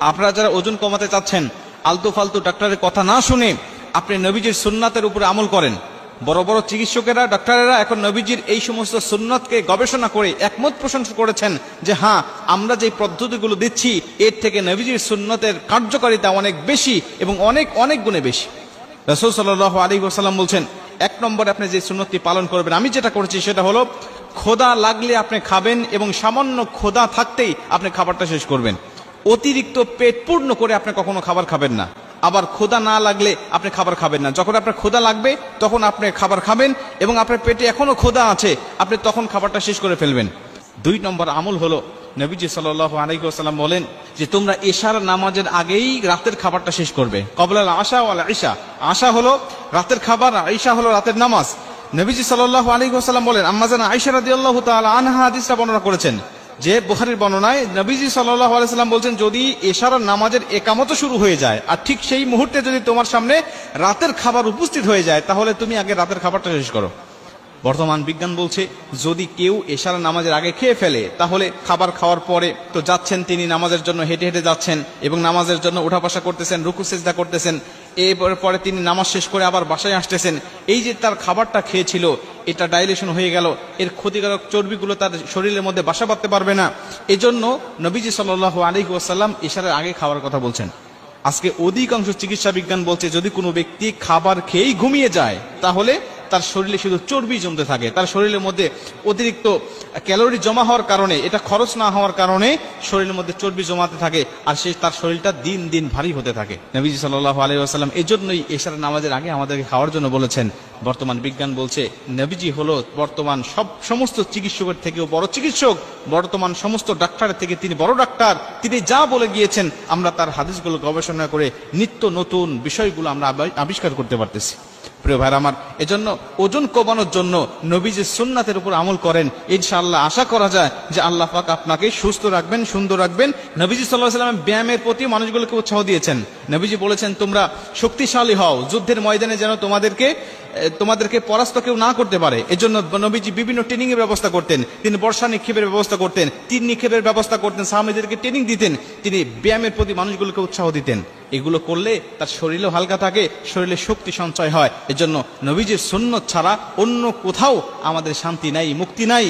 আপনারা যারা ওজন কমাতে চাচ্ছেন, আলতু ফালতু ডাক্তারের কথা না শুনে আপনি নবীজির সুন্নাতের উপরে আমল করেন। বড় বড় চিকিৎসকেরা, ডাক্তারেরা এখন নবীজির এই সমস্ত সুন্নাতকে গবেষণা করে একমত পোষণ করেছেন যে হ্যাঁ, আমরা যে পদ্ধতিগুলো দিচ্ছি এর থেকে নবীজির সুন্নতের কার্যকারিতা অনেক বেশি এবং অনেক অনেক গুণে বেশি। রাসূল সাল্লাল্লাহু আলাইহি ওয়াসাল্লাম বলছেন, এক নম্বরে আপনি যে সুন্নতটি পালন করবেন, আমি যেটা করেছি সেটা হলো ক্ষুধা লাগলে আপনি খাবেন এবং সামান্য ক্ষুধা থাকতেই আপনি খাবারটা শেষ করবেন। অতিরিক্ত পেট পূর্ণ করে আপনি কখনো খাবার খাবেন না। আবার ক্ষুধা না লাগলে আপনি খাবার খাবেন না। যখন আপনার ক্ষুধা লাগবে তখন আপনি খাবার খাবেন এবং আপনার পেটে এখনো ক্ষুধা আছে, আপনি তখন খাবারটা শেষ করে ফেলবেন। 2 নম্বর আমল হলো, নবীজি সাল্লাল্লাহু আলাইহি ওয়াসাল্লাম বলেন যে তোমরা এশার নামাজের আগেই রাতের খাবারটা শেষ করবে। ক্বাবলাল আশা ওয়াল ইশা, আশা হলো রাতের খাবার, ইশা হলো রাতের নামাজ। নবীজি সাল্লাল্লাহু আলাইহি ওয়াসাল্লাম বলেন, আম্মা জান আয়েশা রাদিয়াল্লাহু তাআলা আনহা হাদিসটা বর্ণনা করেছেন যে বুখারীর বর্ণনায় নবীজি সাল্লাল্লাহু আলাইহি ওয়াসাল্লাম বলছেন, যদি এশার নামাজের একামত শুরু হয়ে যায় আর ঠিক সেই মুহূর্তে যদি তোমার সামনে রাতের খাবার উপস্থিত হয়ে যায়, তাহলে তুমি আগে রাতের খাবারটা শেষ করো। বর্তমান বিজ্ঞান বলছে যদি কেউ এশার নামাজের আগে খেয়ে ফেলে, তাহলে খাবার খাওয়ার পরে তো যাচ্ছেন তিনি নামাজের জন্য, হেঁটে হেঁটে যাচ্ছেন এবং নামাজের জন্য উঠা বসা করতেছেন, রুকু সিজদা করতেছেন, এরপরে তিনি নামাজ শেষ করে আবার বাসায় আসতেছেন। এই যে তার খাবারটা খেয়েছিল, এটা ডাইলেশন হয়ে গেল, এর ক্ষতিকারক চর্বিগুলো তার শরীরের মধ্যে বাসা বাঁধতে পারবে না। এজন্য নবীজি সাল্লাল্লাহু আলাইহি ওয়াসাল্লাম এশারের আগে খাওয়ার কথা বলছেন। আজকে অধিকাংশ চিকিৎসা বিজ্ঞান বলছে যদি কোনো ব্যক্তি খাবার খেয়েই ঘুমিয়ে যায়, তাহলে তার শরীরে শুধু চর্বি জমতে থাকে, তার শরীরের মধ্যে অতিরিক্ত ক্যালোরি জমা হওয়ার কারণে, এটা খরচ না হওয়ার কারণে শরীরের মধ্যে চর্বি জমাতে থাকে, আর তার শরীরটা দিন দিন ভারী হতে থাকে। নবীজি সাল্লাল্লাহু আলাইহি ওয়াসাল্লাম এজন্যই এশার নামাজের আগে আমাদেরকে খাওয়ার জন্য বলেছেন। বর্তমান বিজ্ঞান বলছে নবীজি হলো বর্তমান সমস্ত চিকিৎসকের থেকেও বড় চিকিৎসক, বর্তমান সমস্ত ডাক্তারের থেকে তিনি বড় ডাক্তার। তিনি যা বলে গিয়েছেন আমরা তার হাদিসগুলো গবেষণা করে নিত্য নতুন বিষয়গুলো আমরা আবিষ্কার করতে পারতেছি। প্রিয় ভাইরা আমার, এজন্য ওজন কমানোর জন্য নবীজির সুন্নাতের উপর আমল করেন, ইনশাআল্লাহ আশা করা যায় যে আল্লাহ পাক আপনাকে সুস্থ রাখবেন, সুন্দর রাখবেন। নবীজি সাল্লাল্লাহু আলাইহি ওয়াসাল্লাম ব্যায়ামের প্রতি মানুষগুলোকে উৎসাহ দিয়েছেন। নবীজি বলেছেন তোমরা শক্তিশালী হও, যুদ্ধের ময়দানে যেন তোমাদেরকে পরাস্ত কেউ না করতে পারে। এজন্য নবীজি বিভিন্ন ট্রেনিং এর ব্যবস্থা করতেন, তিনি বর্ষা নিক্ষেপের ব্যবস্থা করতেন, তীর নিক্ষেপের ব্যবস্থা করতেন, সাহাবীদেরকে ট্রেনিং দিতেন, তিনি ব্যায়ামের প্রতি মানুষগুলোকে উৎসাহ দিতেন। এগুলো করলে তার শরীরও হালকা থাকে, শরীরে শক্তি সঞ্চয় হয়। এজন্য নবীজির সুন্নত ছাড়া অন্য কোথাও আমাদের শান্তি নাই, মুক্তি নাই।